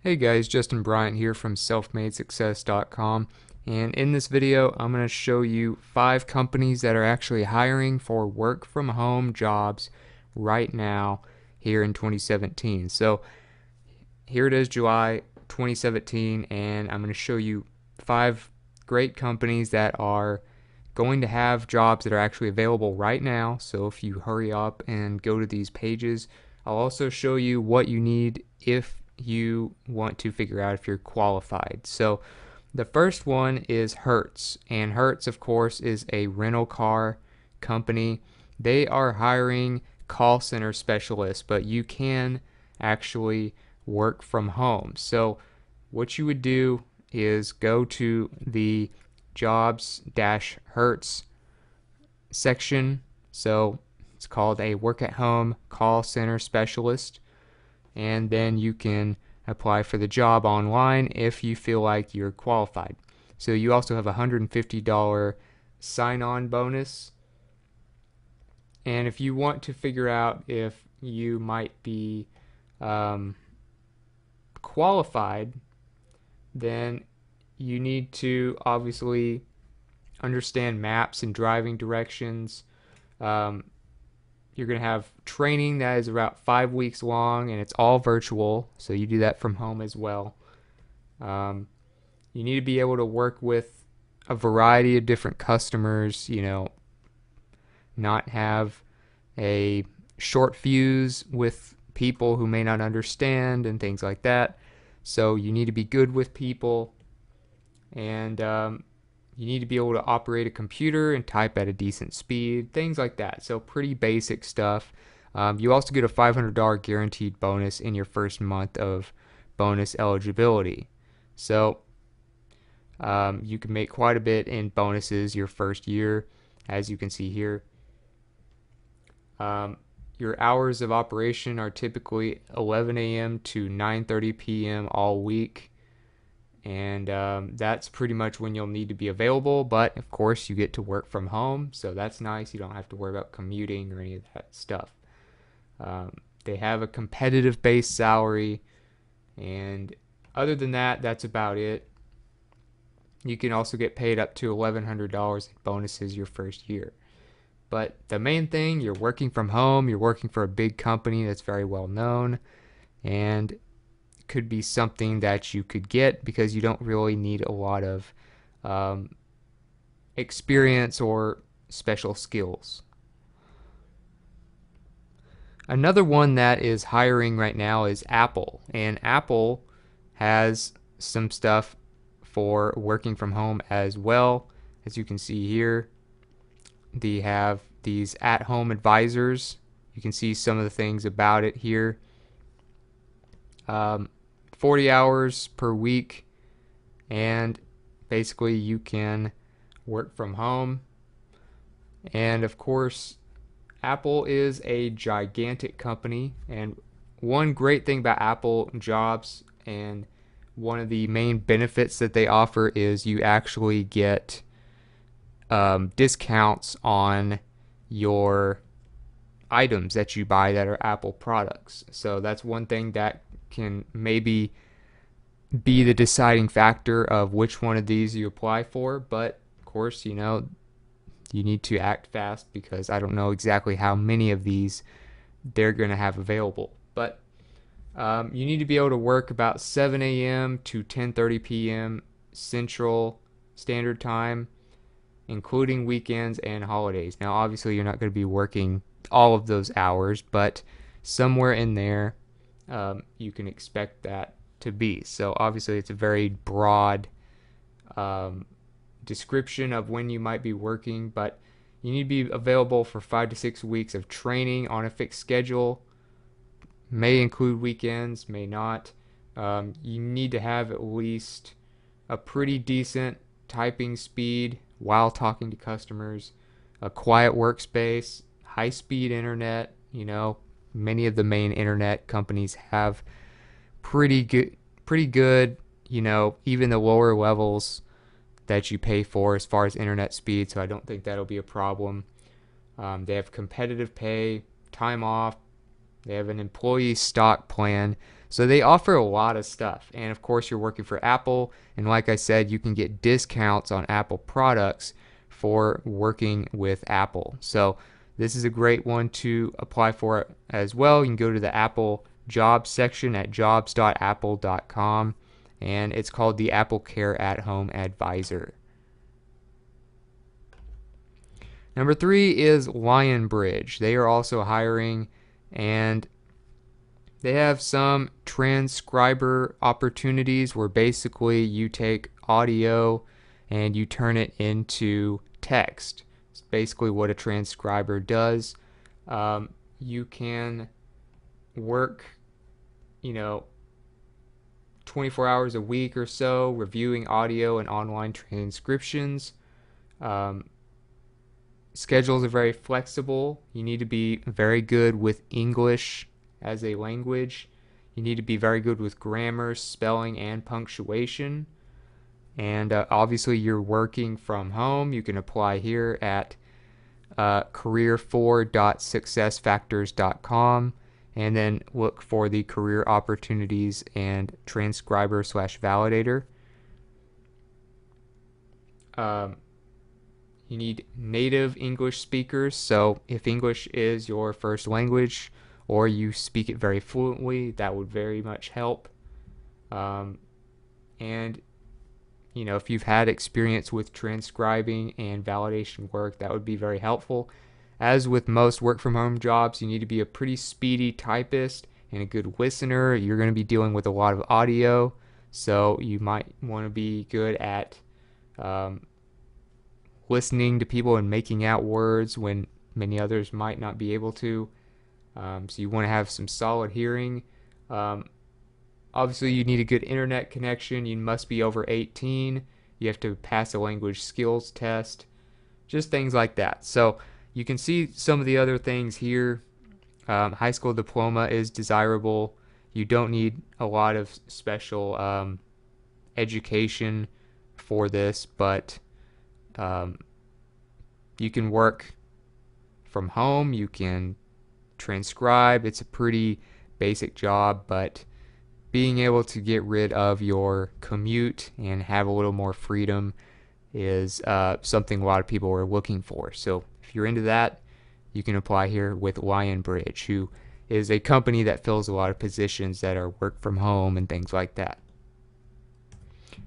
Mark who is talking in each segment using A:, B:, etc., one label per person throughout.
A: Hey guys, Justin Bryant here from selfmadesuccess.com, and in this video I'm going to show you 5 companies that are actually hiring for work from home jobs right now here in 2017. So here it is, July 2017, and I'm going to show you 5 great companies that are going to have jobs that are actually available right now. So if you hurry up and go to these pages, I'll also show you what you need if you want to figure out if you're qualified. So the first one is Hertz, and Hertz, of course, is a rental car company. They are hiring call center specialists, but you can actually work from home. So what you would do is go to the jobs-hertz section. So it's called a work at home call center specialist, and then you can apply for the job online if you feel like you're qualified. So you also have a $150 sign-on bonus, and if you want to figure out if you might be qualified, then you need to obviously understand maps and driving directions. Um, you're going to have training that is about 5 weeks long, and it's all virtual, so you do that from home as well. Um, you need to be able to work with a variety of different customers, not have a short fuse with people who may not understand and things like that. So you need to be good with people, and you need to be able to operate a computer and type at a decent speed, things like that. So pretty basic stuff. You also get a $500 guaranteed bonus in your first month of bonus eligibility. So you can make quite a bit in bonuses your first year, as you can see here. Your hours of operation are typically 11 a.m. to 9:30 p.m. all week, and that's pretty much when you'll need to be available. But of course, you get to work from home, so that's nice. You don't have to worry about commuting or any of that stuff. They have a competitive base salary, and other than that, that's about it. You can also get paid up to $1,100 in bonuses your first year. But the main thing, you're working from home, you're working for a big company that's very well known, and could be something that you could get because you don't really need a lot of um, experience or special skills. Another one that is hiring right now is Apple, and Apple has some stuff for working from home as well. As you can see here, they have these at-home advisors. You can see some of the things about it here. 40 hours per week, and basically you can work from home. And of course, Apple is a gigantic company, and one great thing about Apple jobs, and one of the main benefits that they offer, is you actually get discounts on your items that you buy that are Apple products. So that's one thing that can maybe be the deciding factor of which one of these you apply for. But of course, you need to act fast because I don't know exactly how many of these they're going to have available. But you need to be able to work about 7 a.m. to 10:30 p.m. Central Standard Time, including weekends and holidays. Now, obviously, you're not going to be working all of those hours, but somewhere in there, you can expect that to be. So, obviously, it's a very broad description of when you might be working, but you need to be available for 5 to 6 weeks of training on a fixed schedule. May include weekends, may not. You need to have at least a pretty decent typing speed while talking to customers, a quiet workspace, high-speed internet. Many of the main internet companies have pretty good, even the lower levels that you pay for as far as internet speed, so I don't think that'll be a problem. They have competitive pay, time off, they have an employee stock plan, So they offer a lot of stuff. And of course, you're working for Apple. And like I said, you can get discounts on Apple products for working with Apple. So this is a great one to apply for as well. You can go to the Apple jobs section at jobs.apple.com, and it's called the Apple Care at Home Advisor. Number 3 is Lionbridge. They are also hiring, and they have some transcriber opportunities where basically you take audio and you turn it into text. It's basically what a transcriber does. You can work, 24 hours a week or so reviewing audio and online transcriptions. Schedules are very flexible. You need to be very good with English as a language. You need to be very good with grammar, spelling, and punctuation. And obviously, you're working from home. You can apply here at career4.successfactors.com, and then look for the career opportunities and transcriber/validator. You need native English speakers, so if English is your first language or you speak it very fluently, that would very much help. And if you've had experience with transcribing and validation work, that would be very helpful. As with most work from home jobs, you need to be a pretty speedy typist and a good listener. You're going to be dealing with a lot of audio, so you might want to be good at listening to people and making out words when many others might not be able to. So you want to have some solid hearing. Obviously, you need a good internet connection. You must be over 18. You have to pass a language skills test. Just things like that. So you can see some of the other things here. High school diploma is desirable. You don't need a lot of special education for this, but you can work from home. You can transcribe. It's a pretty basic job, but being able to get rid of your commute and have a little more freedom is something a lot of people are looking for. So if you're into that, you can apply here with Lionbridge, who is a company that fills a lot of positions that are work from home and things like that.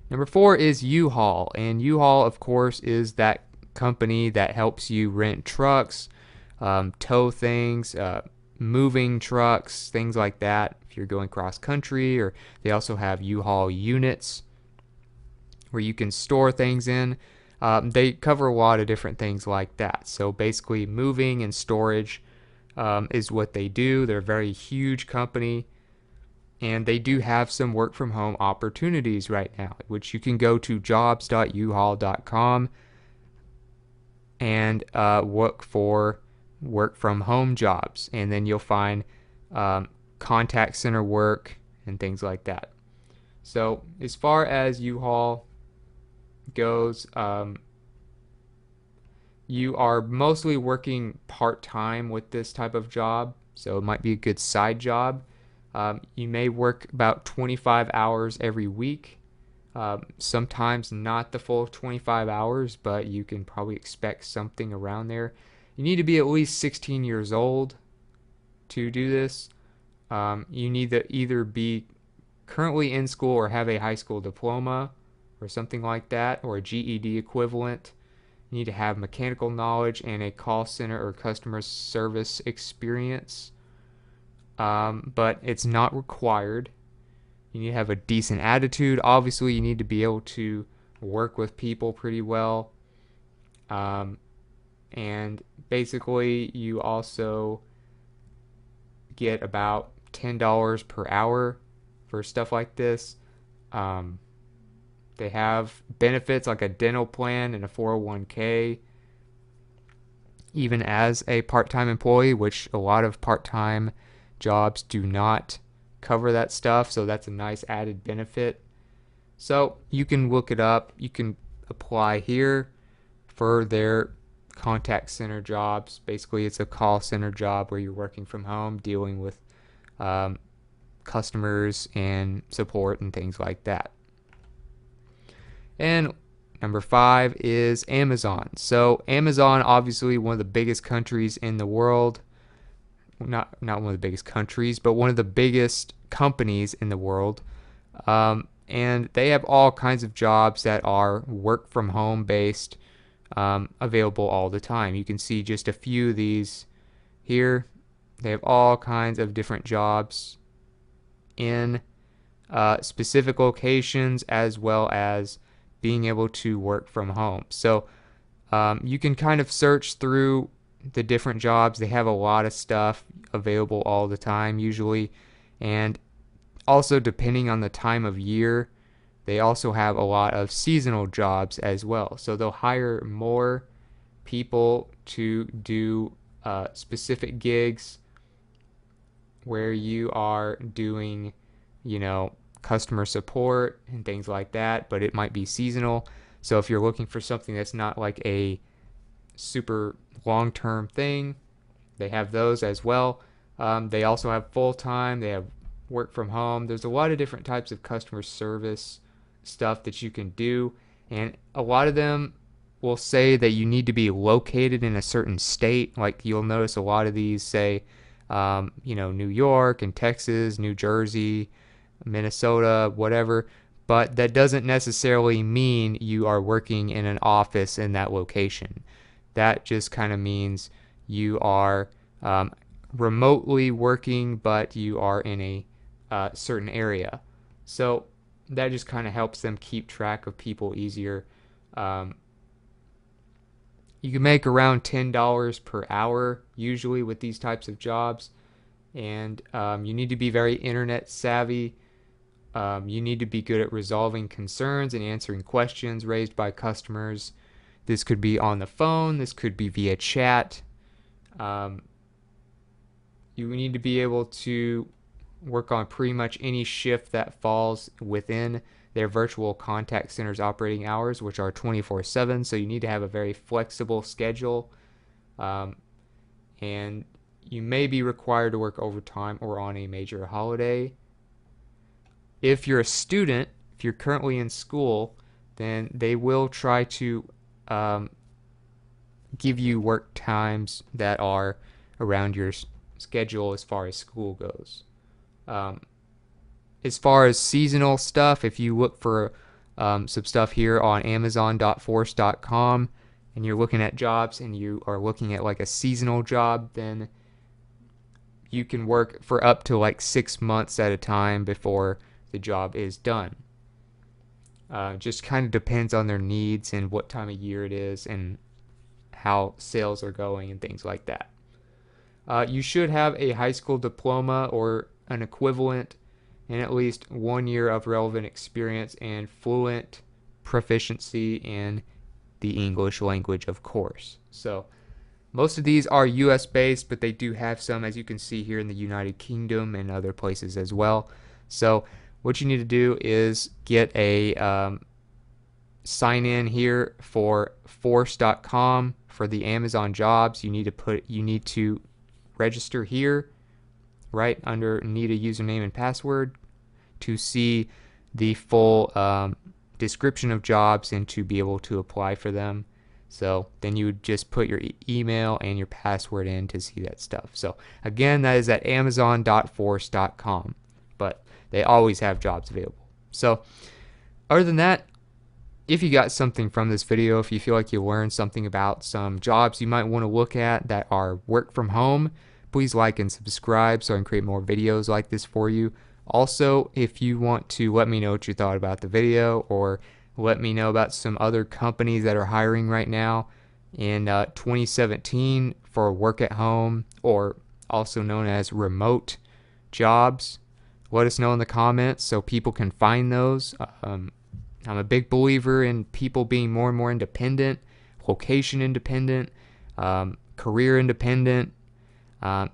A: Number 4 is U-Haul, and U-Haul, of course, is that company that helps you rent trucks, tow things, moving trucks, things like that if you're going cross country. Or they also have U-Haul units where you can store things in. They cover a lot of different things like that. So basically moving and storage is what they do. They're a very huge company, and they do have some work from home opportunities right now, which you can go to jobs.uhaul.com and look for work from home jobs, and then you'll find contact center work and things like that. So as far as U-Haul goes, you are mostly working part-time with this type of job, so it might be a good side job. You may work about 25 hours every week. Sometimes not the full 25 hours, but you can probably expect something around there. You need to be at least 16 years old to do this. You need to either be currently in school or have a high school diploma or something like that, or a GED equivalent. You need to have mechanical knowledge and a call center or customer service experience, but it's not required. You need to have a decent attitude. Obviously, you need to be able to work with people pretty well. And basically, you also get about $10 per hour for stuff like this. They have benefits like a dental plan and a 401k, even as a part-time employee, which a lot of part-time jobs do not cover that stuff, so that's a nice added benefit. So you can look it up. You can apply here for their contact center jobs. Basically, it's a call center job where you're working from home dealing with customers and support and things like that. And number 5 is Amazon. So Amazon, obviously one of the biggest countries in the world. Not one of the biggest countries, but one of the biggest companies in the world. And they have all kinds of jobs that are work from home based, available all the time. You can see just a few of these here. They have all kinds of different jobs in specific locations, as well as being able to work from home. So you can kind of search through the different jobs. They have a lot of stuff available all the time usually, and also depending on the time of year, they also have a lot of seasonal jobs as well. So they'll hire more people to do specific gigs where you are doing, customer support and things like that, but it might be seasonal. So if you're looking for something that's not like a super long-term thing, they have those as well. They also have full-time, they have work from home. There's a lot of different types of customer service stuff that you can do, and a lot of them will say that you need to be located in a certain state. Like you'll notice a lot of these say, New York and Texas, New Jersey, Minnesota, whatever, but that doesn't necessarily mean you are working in an office in that location. That just kind of means you are remotely working, but you are in a certain area. So that just kind of helps them keep track of people easier. You can make around $10 per hour usually with these types of jobs, and you need to be very internet savvy. You need to be good at resolving concerns and answering questions raised by customers. This could be on the phone, this could be via chat. You need to be able to work on pretty much any shift that falls within their virtual contact center's operating hours, which are 24/7. So you need to have a very flexible schedule, and you may be required to work overtime or on a major holiday. If you're a student, if you're currently in school, then they will try to give you work times that are around your schedule as far as school goes. As far as seasonal stuff, if you look for some stuff here on Amazon.force.com and you're looking at jobs and you are looking at like a seasonal job, then you can work for up to like 6 months at a time before the job is done. Just kind of depends on their needs and what time of year it is and how sales are going and things like that. You should have a high school diploma or an equivalent and at least 1 year of relevant experience and fluent proficiency in the English language, of course. So most of these are US based, but they do have some, as you can see here, in the United Kingdom and other places as well. So what you need to do is get a sign in here for force.com for the Amazon jobs. You need to register here right under need a username and password to see the full description of jobs and to be able to apply for them. So then you would just put your email and your password in to see that stuff. So again, that is at amazon.force.com, but they always have jobs available. So other than that, if you got something from this video, if you feel like you learned something about some jobs you might want to look at that are work from home, please like and subscribe so I can create more videos like this for you. Also, if you want to let me know what you thought about the video, or let me know about some other companies that are hiring right now in 2017 for work at home, or also known as remote jobs, let us know in the comments so people can find those. I'm a big believer in people being more and more independent, location independent, career independent.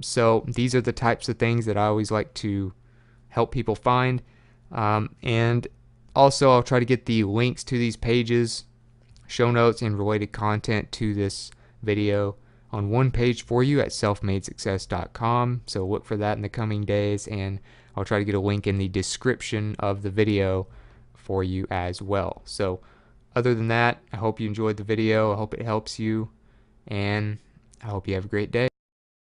A: So these are the types of things that I always like to help people find. And also I'll try to get the links to these pages, show notes, and related content to this video on one page for you at selfmadesuccess.com. So look for that in the coming days, and I'll try to get a link in the description of the video for you as well. So other than that, I hope you enjoyed the video. I hope it helps you, and I hope you have a great day.